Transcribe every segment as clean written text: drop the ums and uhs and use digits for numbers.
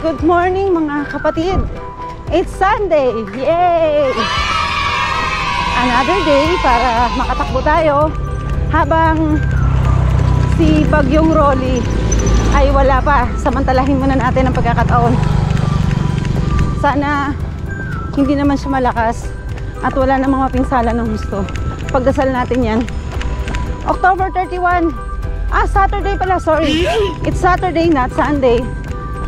Good morning mga kapatid! It's Sunday! Yay! Another day para makatakbo tayo habang si Bagyong Rolly ay wala pa. Samantalahin muna natin ang pagkakataon. Sana hindi naman siya malakas at wala namang mapinsala ng gusto. Pagdasal natin yan. October 31. Saturday pala, sorry. It's Saturday, not Sunday.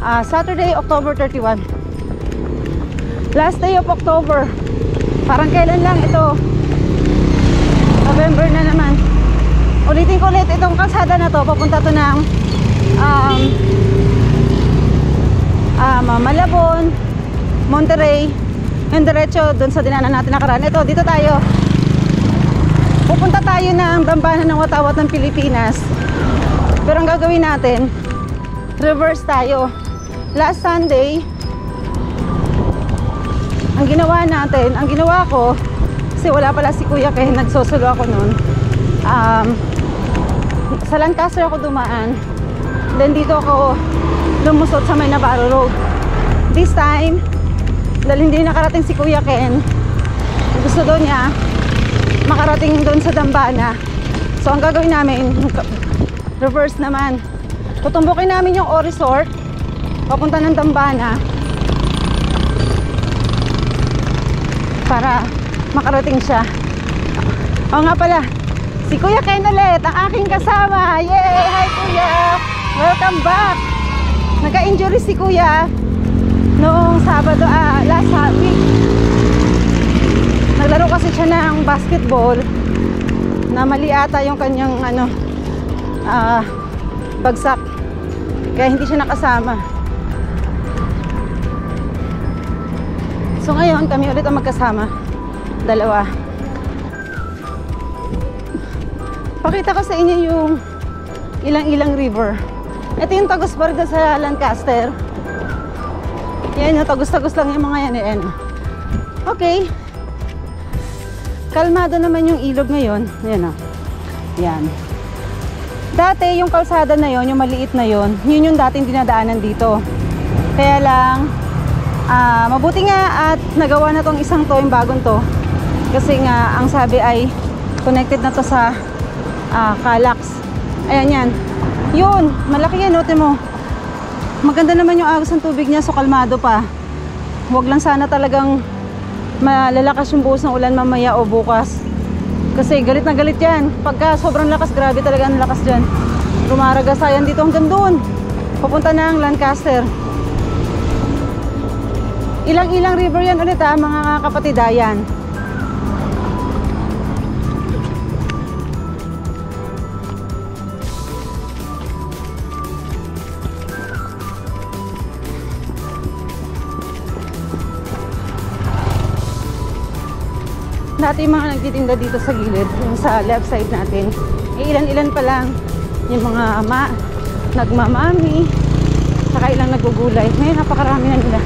Saturday, October 31. Last day of October. Parang kailan lang ito? November na naman. Ulitin ko ulit itong kalsada na to. Papunta to ng Malabon, Monterrey. Yung diretso dun sa dinaanan natin nakaraan. Ito, dito tayo. Pupunta tayo ng dambana ng Watawat ng Pilipinas. Pero ang gagawin natin, reverse tayo. Last Sunday, ang ginawa ko, kasi wala pala si Kuya kaya nagsosolo ako noon. Sa Lancaster ako dumaan. Then dito ako lumusot sa May Navarro Road. This time, dahil hindi nakarating si Kuya Ken, gusto daw niya makarating doon sa dambana. So ang gagawin namin, reverse naman. Tutumbukin namin yung O Resort papunta ng dambana para makarating siya. O nga pala, si Kuya Ken ulit, ang aking kasama. Yay! Hi Kuya! Welcome back! Nagka-injury si Kuya noong Sabado, last week. Naglaro kasi siya ng basketball na mali ata yung kanyang bagsak, kaya hindi siya nakasama. So ngayon kami ulit ang magkasama, dalawa. Pakita ko sa inyo yung ilang river. Ito yung Tagus Barda sa Lancaster. Yan yung tagus-tagus lang yung mga yan. Okay. Kalmado naman yung ilog ngayon. Yan o. Yan. Dati yung kalsada na yon, yung maliit na yon, yun yung dating dinadaanan dito. Kaya lang, mabuti nga at nagawa na tong isang to, yung bagong to. Kasi nga, ang sabi ay connected na to sa Calax. Ayan yan. Yun, malaki yan, note mo. Maganda naman yung agos ng tubig niya, so kalmado pa. Huwag lang sana talagang malalakas yung buhos ng ulan mamaya o bukas. Kasi galit na galit yan. Pagka sobrang lakas, grabe talaga ang lakas dyan. Rumaragasayan dito hanggang doon. Papunta na ang Lancaster. Ilang river yan ulit mga kapatidayan. Dati yung mga nagtitinda dito sa gilid, yung sa left side natin, ilan-ilan pa lang yung mga nagmamami, saka ilang nagugulay. Ngayon napakarami na nila,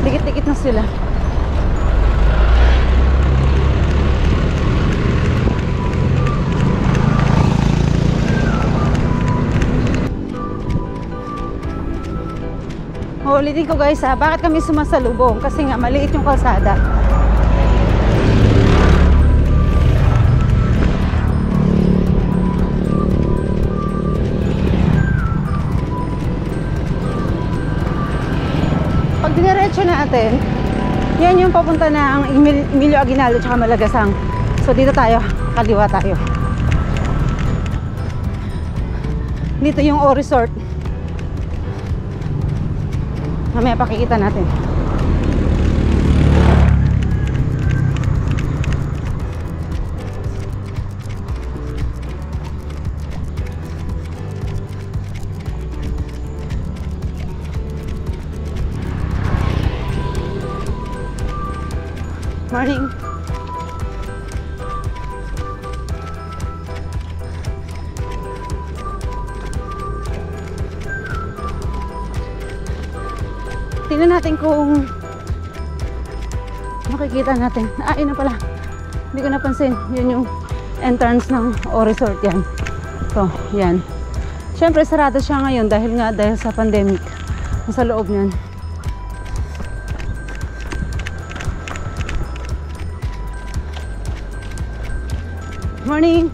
dikit-dikit na sila. Ulitin ko guys bakit kami sumasalubong? Kasi nga maliit yung kalsada. Pag diniretso natin, yan yung papunta na ang Emilio Aguinaldo tsaka Malagasang. So dito tayo, kaliwa tayo. Dito yung O Resort. Mamaya pakikita natin. Morning. Tingnan natin kung makikita natin. Yun na pala. Hindi ko napansin. Yun yung entrance ng O Resort yan. So, yan. Siyempre, sarado siya ngayon dahil sa pandemic. Nasa loob niyan. Morning!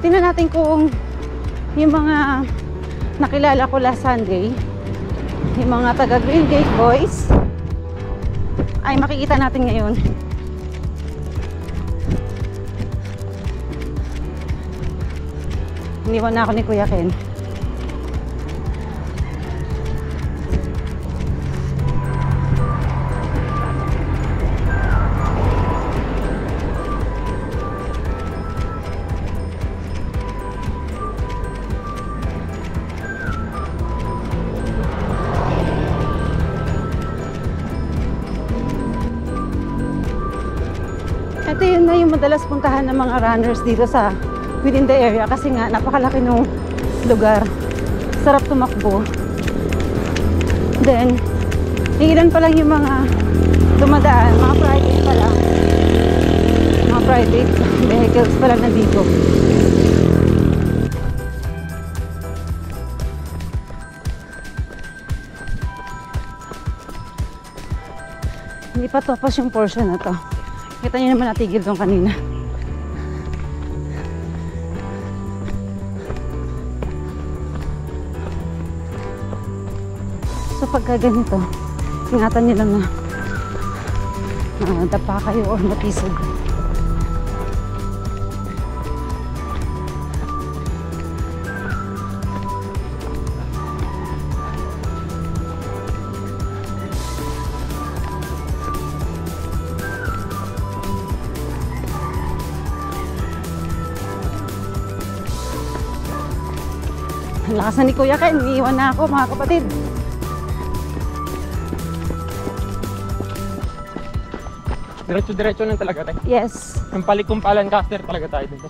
Tingnan natin kung yung mga nakilala ko last Sunday, yung mga taga Green Gate Boys, ay makikita natin ngayon. Iniwan na ako ni Kuya Ken. Ito yun na yung madalas puntahan ng mga runners dito sa within the area kasi nga napakalaki ng lugar. Sarap tumakbo. Then, ilan pa lang yung mga dumadaan, mga private pa lang. Mga private vehicles pa lang nandito. Hindi pa tapos yung portion na to. Kita nyo naman natigil doon kanina. So pagka ganito, ingatan nyo lang na dapa kayo o napisod. Ang lakas na ni Kuya Ken, iniiwan na ako mga kapatid. Diretso-diretso lang talaga tayo. Yes. Yung palikumpalan caster talaga tayo dito.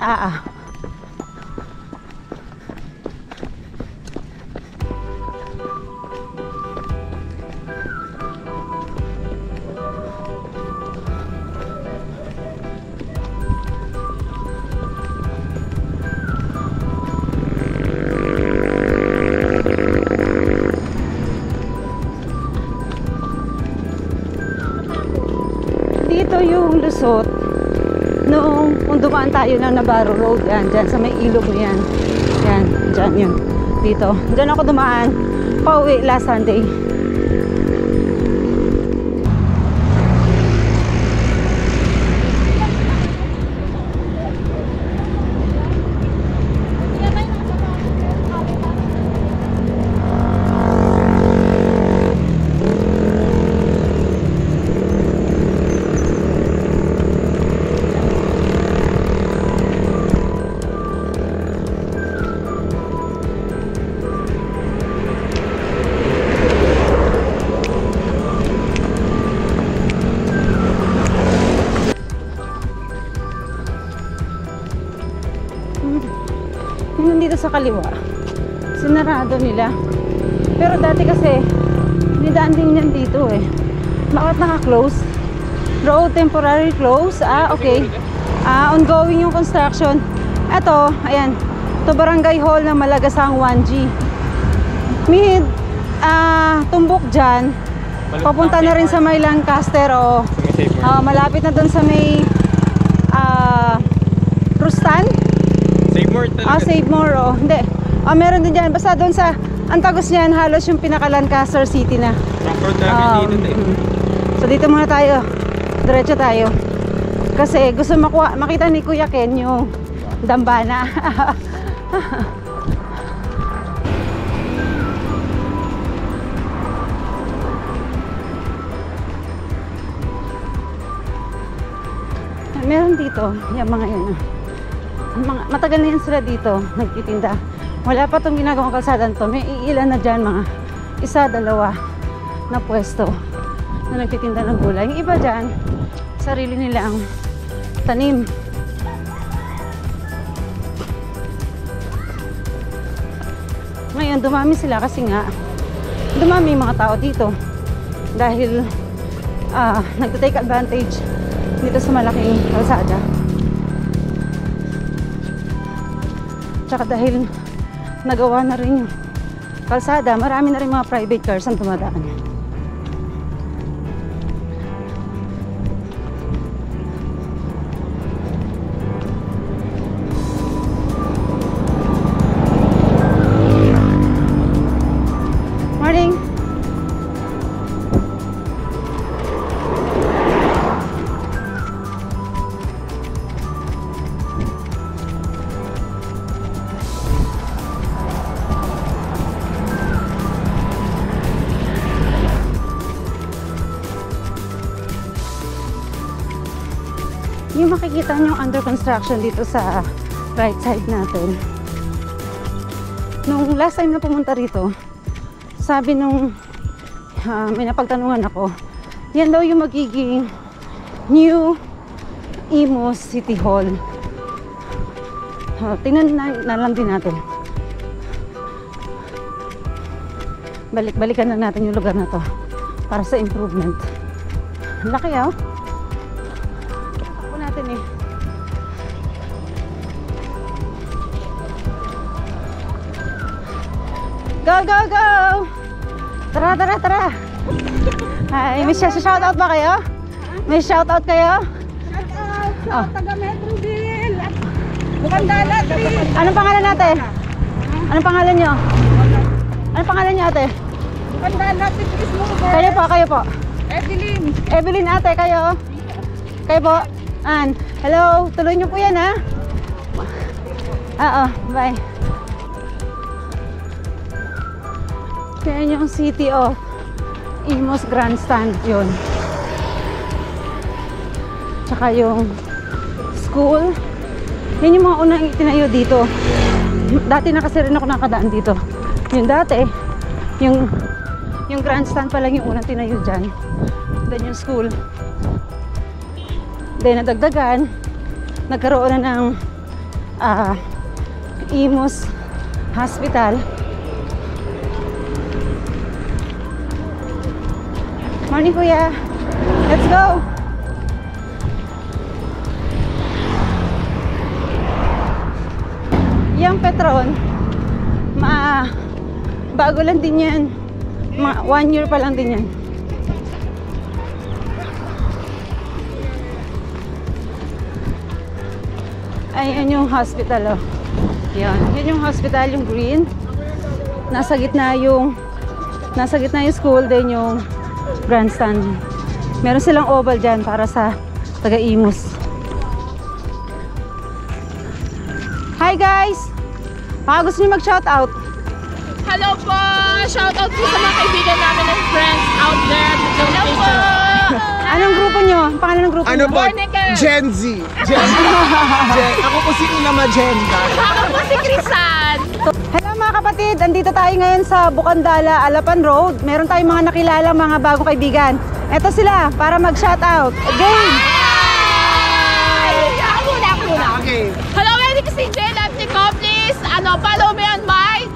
Dito yung lusot noong kung dumaan tayo ng Navarro Road, yan, dyan sa may ilog na yan. Yan, dyan yun. Dito. Dyan ako dumaan pauwi last Sunday. Yung nandito sa kaliwa, sinarado nila. Pero dati kasi nidaan din yan dito eh. Bakit naka-close? Road temporary close. Okay. Ongoing yung construction. Ito, ayan. Ito barangay hall ng Malagasang 1G. Mid tumbok dyan. Papunta na rin sa may Lancaster o malapit na dun sa may Rustan. Save more talaga. Save more, hindi. Meron din dyan. Basta doon sa antagos niyan, halos yung pinaka-Lancaster City na. Frankfurt namin dito. So dito muna tayo. Diretso tayo. Kasi gusto makita ni Kuya Ken yung dambana. Meron dito, yung mga yan. Matagal na yan sila dito, nagtitinda. Wala pa itong ginagawang kalsada to. May iilan na dyan, mga isa, dalawa na pwesto na nagtitinda ng gulay. Yung iba dyan, sarili nilang tanim. Ngayon, dumami sila kasi nga dumami yung mga tao dito dahil nagtitake advantage dito sa malaking kalsada. Tsaka dahil nagawa na rin yung kalsada, marami na rin mga private cars ang dumadaan. makikita nyo under construction dito sa right side natin. Nung last time na pumunta rito, sabi nung may napagtanungan ako, yan daw yung magiging new Imus City Hall. Tingnan na lang din natin. Balik-balikan na natin yung lugar na to para sa improvement. Ang laki ah. Ako natin eh. Go, go, go! Tara, tara, tara! Ay, may shoutout ba kayo? May shoutout kayo? Shoutout! Taga Metroville! Bukandala 3! Anong pangalan natin? Anong pangalan nyo? Anong pangalan nyo ate? Bukandala 3 is mover! Kayo po, kayo po. Evelyn! Evelyn ate, kayo? Kayo po? Ann, hello, tuloy nyo po yan ha? Oo, bye. Yan yung City of Imus Grandstand yun. Tsaka yung school. Yan yung mga unang itinayo dito. Dati na kasi rin ako nakadaan dito. Yung dati, yung grandstand pa lang yung unang tinayo dyan. Then yung school. Then nadagdagan, nagkaroon na ng Imus Hospital. Morning kuya. Let's go. Yung Petron, bago lang din yan. 1 year pa lang din yan. Ayan yung hospital oh. Yan. Yan yung hospital, yung green. Nasa gitna yung school, then yung grandstand. Meron silang oval dyan para sa taga-Imus. Hi guys! Baka gusto niyo mag-shoutout? Hello po! Shoutout po sa mga kaibigan namin and friends out there. Hello po! Anong grupo nyo? Ang pangalan ng grupo Ano nyo? po? Gen Z. Ako po si Ina Magenda. Ako po si Crisan! Hello mga kapatid! Andito tayo ngayon sa Bukandala, Alapan Road. Meron tayong mga nakilala mga bagong kaibigan. Eto sila para mag-shoutout. Again! Ako muna. Okay. Hello, ready ko si EJ Leptico. Please, follow me on my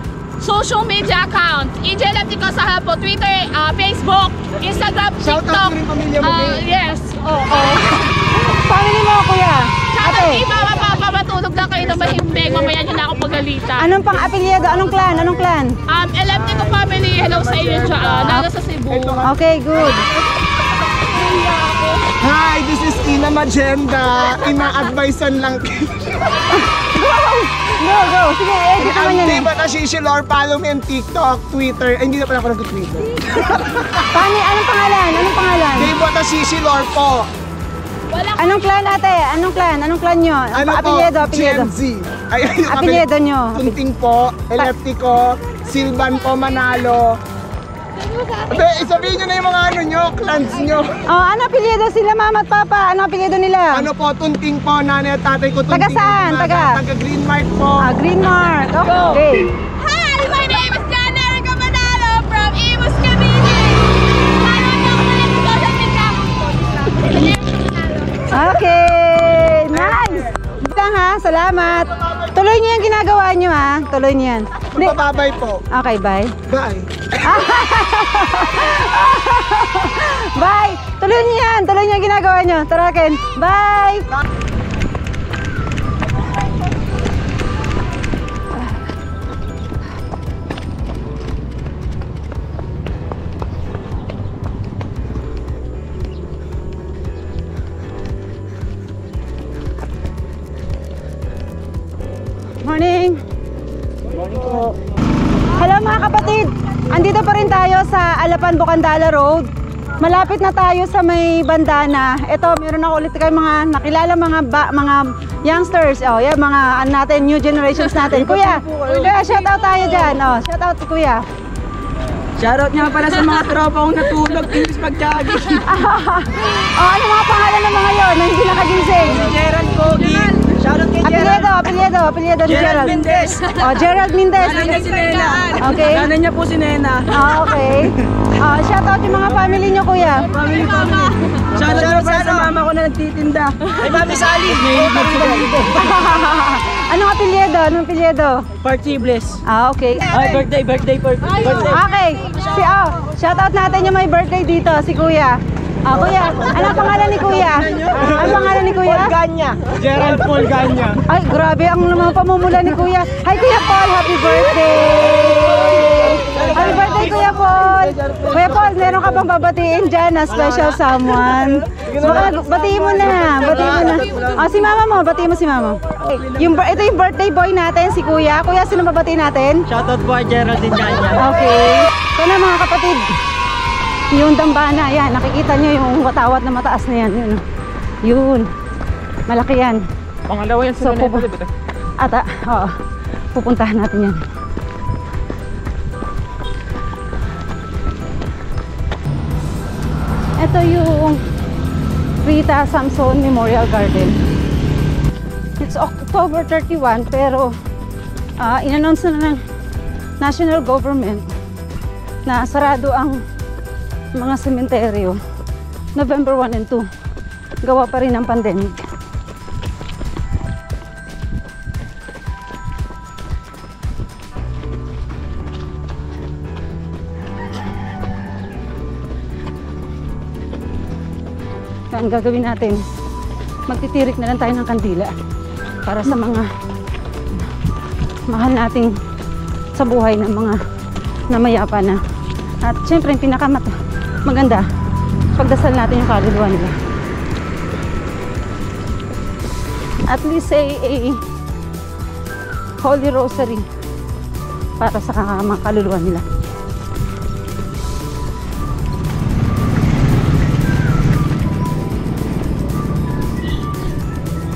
social media account. EJ Leptico sa help po, Twitter, Facebook, Instagram, Shout TikTok. out ko rin pamilya mo, babe. Yes. Oo. Family mo kuya? Tsaka Ate, di ba matulog na kayo na mahimbing, mamaya nyo na ako pagalitan. anong pang-apelyido? Anong clan? Anong clan? Leptico family, hello sa inyo tsaka, lalo sa Cebu. Okay, good. Hi, this is Ina Magenda. Ina-advisean lang. Go, go. Sige, edit naman yan Hindi eh. ba na Shishilor? Follow me on TikTok, Twitter. Ay, hindi na pala ako nag-Twitter. Anong pangalan? Anong pangalan? Hindi ba na Shishilor po? Anong clan ate? Anong clan? Anong clan nyo? Ano po? Apelyido. Gen Z. Ay, Apelyido nyo. Tunting po, Eleptico, Silvan po, Manalo. Be, sabihin nyo na yung mga ano nyo, clans nyo. Oh, ano apelyido sila mama at papa? Ano apelyido nila? Ano po, Tunting po, nanay at tatay ko. Tunting Taga saan? Umaga. Taga? Taga Green Mark po. Green Mark. Okay. Hi, my name is John Erica Manalo from Imus Cavite. Follow nyo ako na sa social media. Okay. Nice. Butang ha. Salamat. Tuloy niyo yung ginagawa niyo ha. Tuloy niyo yan. Hindi. Bababay po. Okay, bye. Bye. Bye. Tuloy niyo yan. Tuloy niyo yung ginagawa niyo. Tara, Ken. Bye. Morning. Morning po. Hello mga kapatid. Andito pa rin tayo sa Alapan Bukandala Road. Malapit na tayo sa may bandana. Ito, meron ako ulit kayo mga nakilala mga youngsters. Oh, yeah, mga ano natin, new generations natin. Kuya, shout out tayo diyan. Oh, shout out kuya. Shoutout nga pala sa mga tropa kong natulog imbis mag-jogging. Ano mga pangalan ng mga yon na hindi nakagising? Si Gerald Pogi. Shoutout kay Gerald. Apelyido ni Gerald Gerald. Mendez. Gerald Mendez. Ganon niya si Nena. Okay. Ganon niya po si Nena. Okay. Shoutout yung mga family nyo, kuya. Family. Shoutout nga pala sa mama ko na nagtitinda. Ay, Mami Sally. Anong apelyido? Party Bliss. Okay. Ay, birthday. Okay. Shoutout natin yung may birthday dito, si kuya. Kuya, anong pangalan ni kuya? Anong pangalan ni kuya? Ganya. Gerald Paul Ganya. Ay, grabe ang mga pamumula ni kuya. Hi, Kuya Paul, happy birthday! Happy birthday, Kuya Paul! Kuya Paul, meron ka bang babatiin dyan na special someone? Batiin mo na. Si mama mo, batiin mo si mama. Ito yung birthday boy natin, si kuya. Kuya, sino babatiin natin? Shoutout po kay Geraldine Ganya. Okay. Ito na mga kapatid. Yung dambana, yan. Nakikita nyo yung watawat na mataas na yan. Yun. Malaki yan. Pangalawa yan sa Manila. Oo. Pupuntahan natin yan. Ito yung Rita Samson Memorial Garden. It's October 31 pero in-announce na ng national government na sarado ang mga sementeryo November 1 and 2. Gawa pa rin ng pandemic. Ang gagawin natin, magtitirik na lang tayo ng kandila para sa mga mahal nating sa buhay ng mga namayapa na. At syempre, yung maganda, pagdasal natin yung kaluluwa nila. At least say a Holy Rosary para sa mga kaluluwa nila.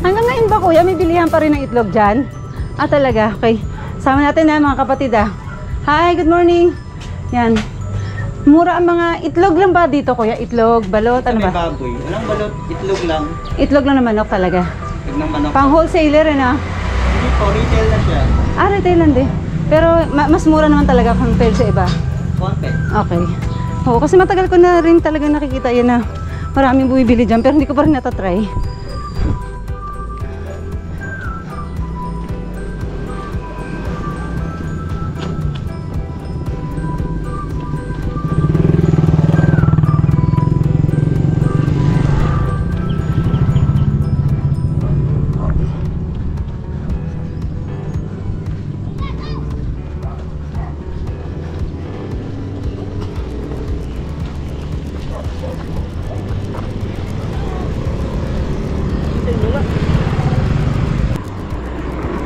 Hanggang ngayon ba kuya, may bilihan pa rin ng itlog dyan? Talaga? Okay. Sama natin na mga kapatid Hi, good morning. Yan. Mura ang mga itlog lang ba dito kuya? Itlog, balot, ano ba? May baboy. Walang balot, itlog lang. Itlog lang na manok talaga. Itlog ng manok. Pang wholesaler Hindi po, retail na siya. Retail lang din. Pero mas mura naman talaga compared sa iba. Konti. Okay. Oo, kasi matagal ko na rin talaga nakikita yan na maraming bumibili dyan pero hindi ko pa rin natatry.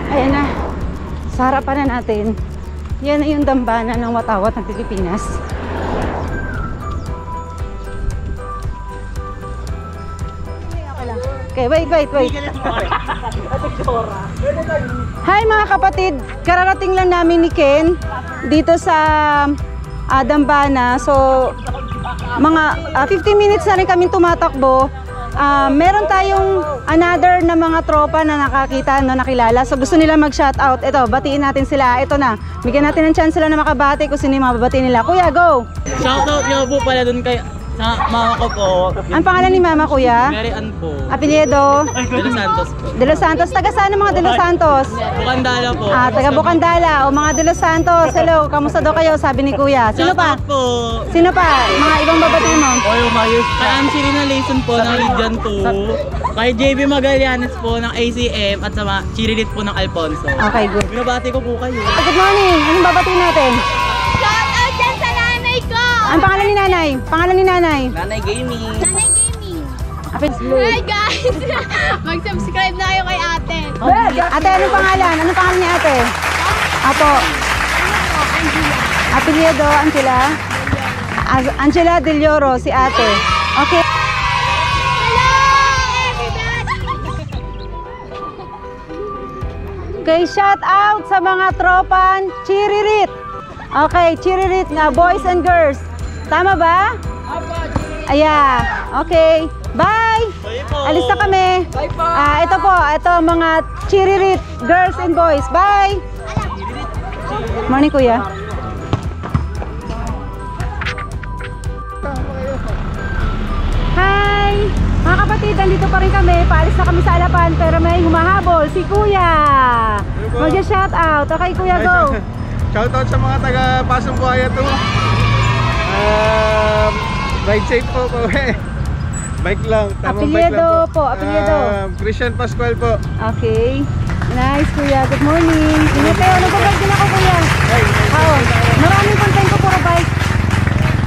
Ayan na, sa harapan na natin, yan na yung dambana ng watawat ng Pilipinas. Okay, wait. Hi mga kapatid, kararating lang namin ni Ken dito sa dambana. So, mga 15 minutes na rin kami tumatakbo. Meron tayong another na mga tropa na nakakita, nakilala. So gusto nila mag-shoutout. Ito, batiin natin sila. Ito na. Bigyan natin ng chance sila na makabati kung sino yung mababatiin nila. Kuya, go! Shoutout nga po pala dun kay mama ko po. Ang pangalan ni mama, kuya? Mary Ann po. Apelyido? De Los Santos po. De Los Santos. Taga saan ang mga De Los Santos? Bukandala po. Taga Bukandala. O mga De Los Santos. Hello, kamusta daw kayo? Sabi ni kuya. Sino pa? Shoutout po. Sino pa? Mga ibang babatiin mo? Kay Angelina Layson po ng Region 2. Kay JB Magallanes po ng ACM at sa Chirilit po ng Alfonso. Okay, good. Binabati ko po kayo. Good morning. Anong babatiin natin? Shoutout dyan sa nanay ko! Ang pangalan ni nanay? Pangalan ni nanay? Nanay Gaming. Nanay Gaming! Hi guys! Mag-subscribe na kayo kay ate. Ate, anong pangalan? Anong pangalan ni ate? Apo. Apelyido, Angela? Angela Del Lloro, si ate. Okay. Hello everybody! Okay, shout out sa mga tropan Chiririt. Okay, chiririt na boys and girls. Tama ba? Aya, okay. Bye! Alis na kami. Bye po. Ito mga chiririt girls and boys. Bye! Morning, kuya. Hi! Mga kapatid, nandito pa rin kami. Paalis na kami sa Alapan, pero may humahabol. Si kuya! Mag-shout out. Okay, kuya, go! Shoutout sa mga taga Pasong Buhaya to. Ride safe po po. Bike lang, tamang bike lang po. Apelyido. Christian Pascual po. Okay. Nice, kuya. Good morning. Ingat kayo. Nag-bike din ako, kuya. Oo. Maraming content ko, puro bike.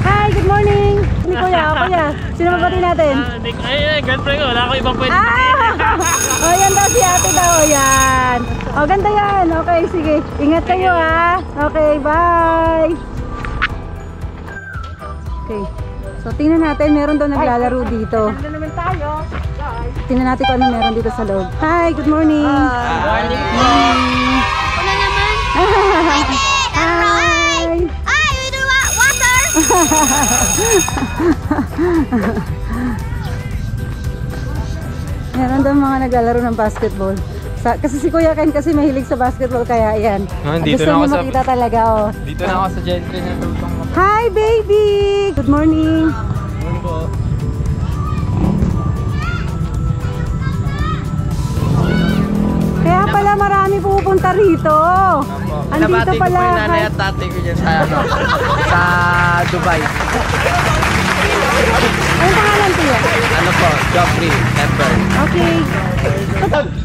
Hi, good morning. Ni kuya, kuya. Sino mabati natin? Girlfriend ko. Wala ko ibang pwede. Oh, yan daw si ate daw. Yan. Oh, ganda yan. Okay, sige. Ingat kayo, ha. Okay, bye. Okay. So, tingnan natin, meron daw naglalaro dito. Tingnan natin kung ano meron dito sa loob. Hi, good morning. Morning po. Ano naman? Hi. Ay, we do water! Meron daw mga naglalaro ng basketball. Kasi si Kuya Ken kasi mahilig sa basketball, kaya yan. Dito Gusto na ako niya makita talaga, oh. Dito na ako sa Gentry na tutong. Hi, baby! Good morning. Morning po. Kaya pala marami pupunta rito. Andito pala. Nanay at tatay ko dyan sa Dubai. Anong pangalan ko yan? Ano po? Joffrey Temper. Okay.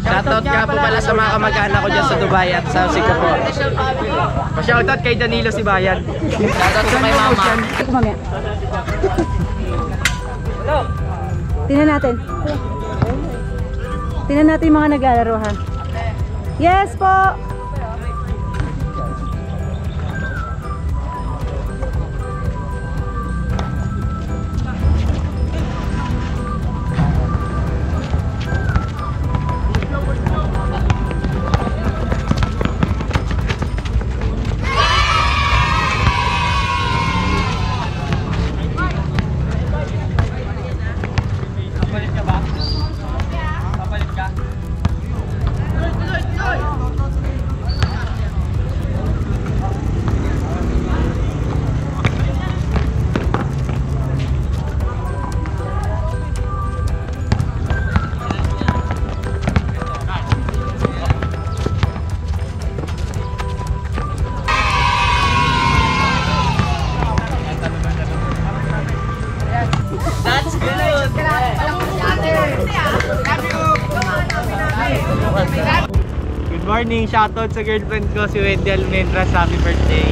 Shoutout nga po pala sa mga kamag-anak ko dyan sa Dubai at sa Singapore. Pa-shoutout kay Danilo Sibayan. Shoutout sa kay mama. Ito mamaya. Tingnan natin. Tingnan natin yung mga naglalaro, ha. Yes po. Good morning, shoutout sa girlfriend ko si Wendy Almendras, happy birthday.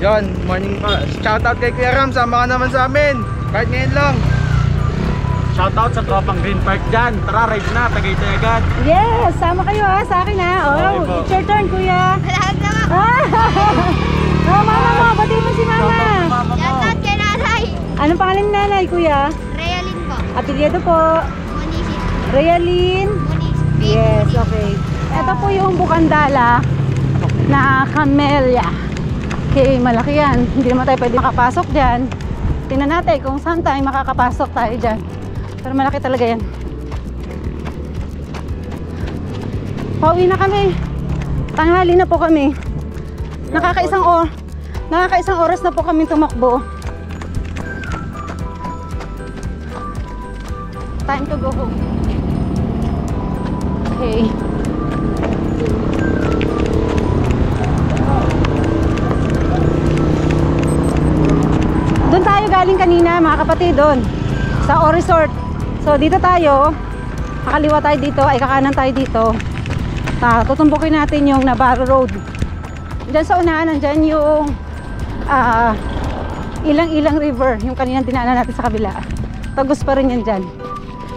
Yon, morning pa. Shoutout kay Kuya Ram, sama ka naman sa amin. Kahit ngayon lang. Shoutout sa tropang Green Park dyan. Tara, ride na, Tagaytay agad. Yes, sama kayo, ha, sa akin, ha. Oh, Okay po. it's your turn, kuya. Lahat naman. Oh, mama mo, batiin mo si mama. Shoutout kay nanay. Anong pangalan ni nanay, kuya? Realin po. Apelyido po. Munisit. Realin. Yes, okay. Ito po yung bukandala na camellia. Okay, malaki yan. Hindi naman tayo pwede makapasok dyan. Tingnan natin kung saan tayo makakapasok tayo dyan. Pero malaki talaga yan. Pauwi na kami. Tanghali na po kami. Nakakaisang oras na po kami tumakbo. Time to go home. Okay. Doon tayo galing kanina, mga kapatid, doon sa O Resort. So dito tayo, kakaliwa tayo dito, ay kakanan tayo dito. Tutumbukin natin yung Navarro Road. Diyan sa unahan, nandyan yung Ilang-Ilang River, yung kaninang dinaanan natin sa kabila. Tagus pa rin yan dyan.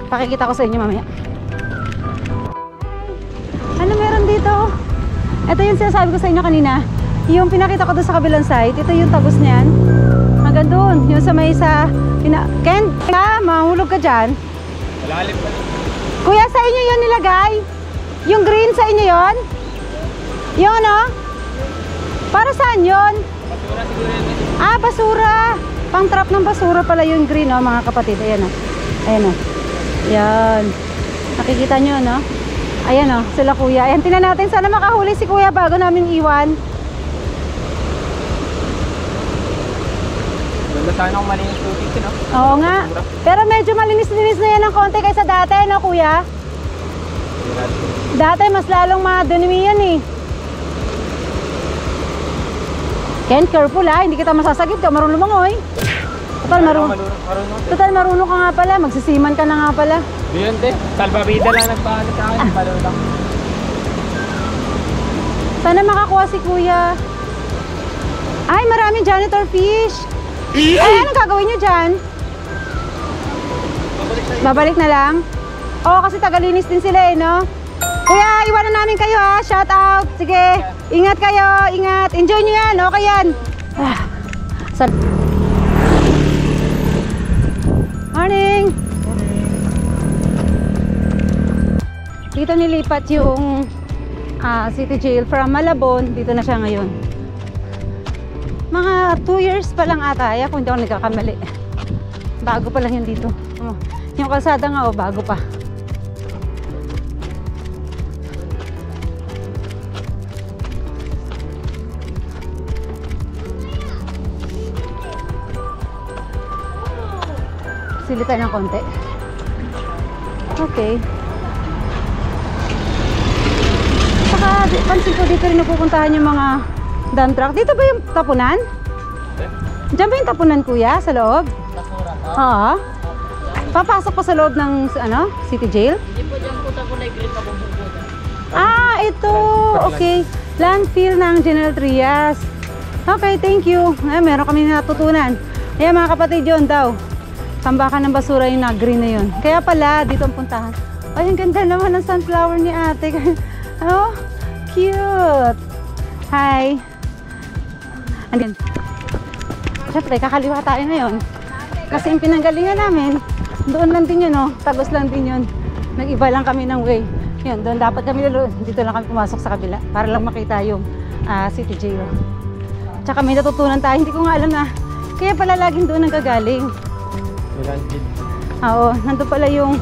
Pakikita ko sa inyo mamaya. Ano meron dito? Ito yung sinasabi ko sa inyo kanina. Yung pinakita ko doon sa kabilang side, ito yung tagus niyan. Hanggang doon, yung sa may sa... Ken, mahulog ka dyan. Malalim pa. Kuya, sa inyo yun nilagay? Yung green sa inyo yun? Yung ano? Para saan yun? Ah, basura. Pang trap ng basura pala yung green, oh, mga kapatid. Ayan, oh. Ayan, oh. Yan. Nakikita nyo, no? Ayan, oh, sila kuya. Ayan, tingnan natin. Sana makahuli si kuya bago namin iwan. Ganda sana kung malinis tubig, no? Oo nga. Pero medyo malinis-linis na yan ng konti kaysa dati, no, kuya? Dati, mas lalong madunimi yan, eh. Ken, careful, ha? Hindi kita masasagip ka. Marunong lumangoy. Total, marunong ka nga pala. Magsisiman ka na nga pala. Yun, te. Salbabida lang nagpaano sa akin. Palo lang. Sana makakuha si kuya. Ay, maraming janitor fish. Ay, anong gagawin nyo dyan? Babalik na lang? Oo, kasi tagalinis din sila, eh, no? Kuya, iwanan namin kayo, ha? Shout out. Sige, ingat kayo, ingat. Enjoy nyo yan, okay yan. Morning. Dito nilipat yung City Jail from Malabon. Dito na siya ngayon. Mga 2 years pa lang ata, kung hindi ako nagkakamali. Bago pa lang yun dito. Yung kalsada nga, bago pa. Silita ng konti. Okay. Saka pansin ko dito rin napupuntahan yung mga dump truck. Dito ba yung tapunan? Diyan ba yung tapunan, kuya? Sa loob? Oo. Papasok pa sa loob ng City Jail? Hindi po dyan po tapunay green na bumbubuda. Ah, ito. Okay. Landfill ng General Trias. Okay, thank you. Meron kami natutunan. Ayan, mga kapatid, yun daw. Tambakan ng basura yung na-green na yun. Kaya pala, dito ang puntahan. Ay, ang ganda naman ng sunflower ni ate. Oh, cute. Hi. Andyan. Siyempre, kakaliwa tayo ngayon. Kasi yung pinanggalingan namin, doon lang din yun, oh. Tagos lang din yun. Nag-iba lang kami ng way. Yun, doon dapat kami dito lang kami pumasok sa kabila para lang makita yung City Jail. Tsaka may natutunan tayo. Hindi ko nga alam na kaya pala laging doon nanggagaling. Oo, nandun pala yung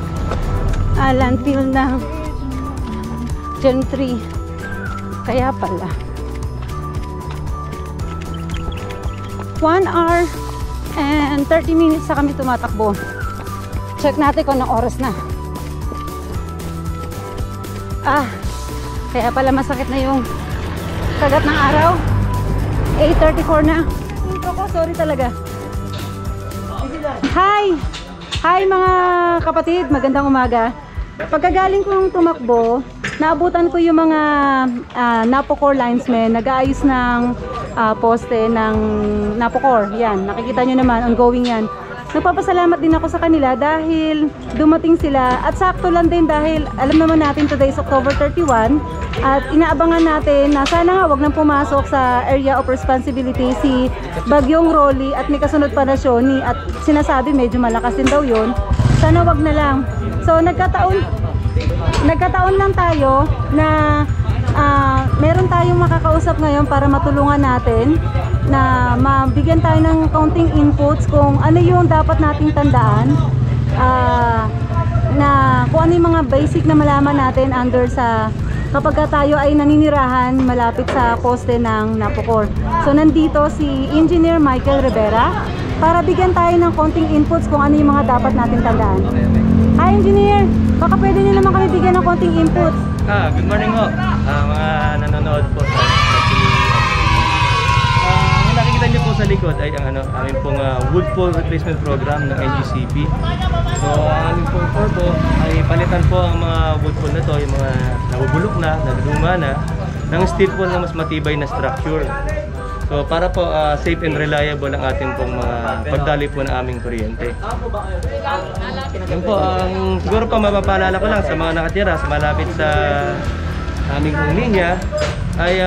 landfill ng Gen 3. Kaya pala 1 hour and 30 minutes sa kami tumatakbo. Check natin kung anong oras na. Kaya pala masakit na yung kagat ng araw. 8:34 na. Ako, sorry talaga. Hi! Hi mga kapatid, magandang umaga. Pagkagaling kong tumakbo, naabutan ko yung mga Napocor linesmen, nag-aayos ng poste ng Napocor. Yan, nakikita nyo naman, ongoing yan. Nagpapasalamat din ako sa kanila dahil dumating sila at sakto lang din dahil alam naman natin today is October 31 at inaabangan natin na sana nga wag nang pumasok sa area of responsibility si Bagyong Rolly at may kasunod pa na Shoni at sinasabi medyo malakas din daw yun. Sana wag na lang. So nagkataon lang tayo na meron tayong makakausap ngayon para matulungan natin na mabigyan tayo ng counting inputs kung ano yung dapat nating tandaan na kung ano yung mga basic na malaman natin under sa kapag tayo ay naninirahan malapit sa poste ng Napocor. So nandito si Engineer Michael Rivera para bigyan tayo ng counting inputs kung ano yung mga dapat nating tandaan. Hi Engineer! Baka pwede nyo naman kami bigyan ng counting inputs. Good morning ho. Mga nanonood po sa nakikita niyo po sa likod ay ang aming pong wood pole replacement program ng NGCP. So ang aming pong purpose ay palitan po ang mga wood pole na to, yung mga nabubulok na, nagduma na, ng steel pole na mas matibay na structure. So para po safe and reliable ang ating pong mga pagdali po ng aming kuryente. Yan po, siguro pa mapapaalala ko lang sa mga nakatira sa malapit sa aming linya ay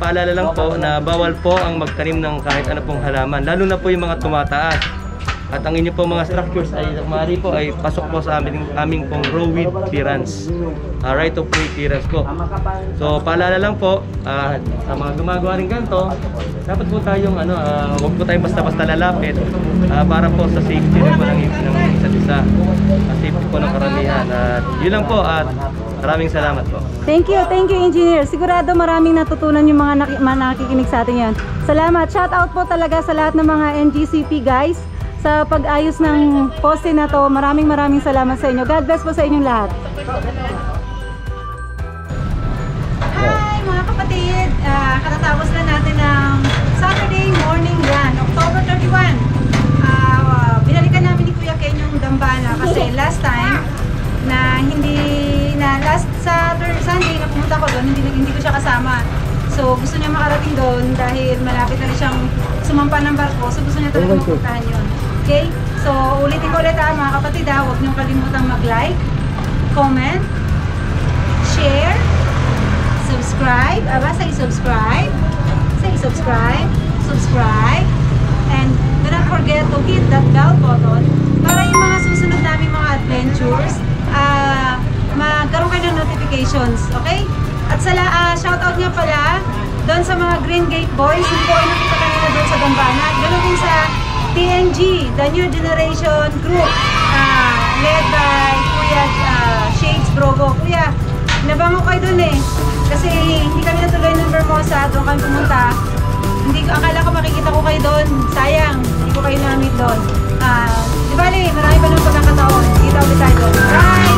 paalala lang po na bawal po ang magtanim ng kahit ano pong halaman, lalo na po yung mga tumataas. At ang inyo po mga structures ay maaari po ay pasok po sa aming pong row with clearance. Right of way clearance po. So paalala lang po sa mga gumagawa rin ganito, dapat po tayong huwag po tayong basta-basta lalapit para po sa safety rin po ng isa't isa. Safety po ng karamihan. At yun lang po at maraming salamat po. Thank you, Engineer. Sigurado maraming natutunan yung mga nakikinig sa atin yan. Salamat. Shout out po talaga sa lahat ng mga NGCP guys sa pag-ayos ng poste na to. Maraming salamat sa inyo. God bless po sa inyong lahat. Hi mga kapatid! Katatapos na natin ng Saturday morning run, October 31. Binalikan namin ni Kuya Ken yung Dambana kasi last time last Sunday na pumunta ko doon, hindi ko siya kasama. So gusto niya makarating doon dahil malapit na rin siyang sumampa ng barko. So gusto niya talaga mapuntahan yun. Okay? So ulitin ko ulit mga kapatid huwag niyong kalimutang mag-like, comment, share, subscribe. Subscribe, and do not forget to hit that bell button para yung mga susunod namin mga adventures magkaroon kayo ng notifications, okay? At shoutout nga pala doon sa mga Green Gate Boys, hindi ko kayo nakita kanina doon sa Dambana. At ganoon din sa TNG, the New Generation Group, led by Kuya Shades Brogo. Kuya, nabango kayo doon kasi hindi kami natuloy ng Vermosa, doon kami pumunta. Akala ko makikita ko kayo doon, sayang, hindi ko kayo na-meet doon. Di bali, marami pa ng pagkakataon. Kita ulit tayo doon. Bye!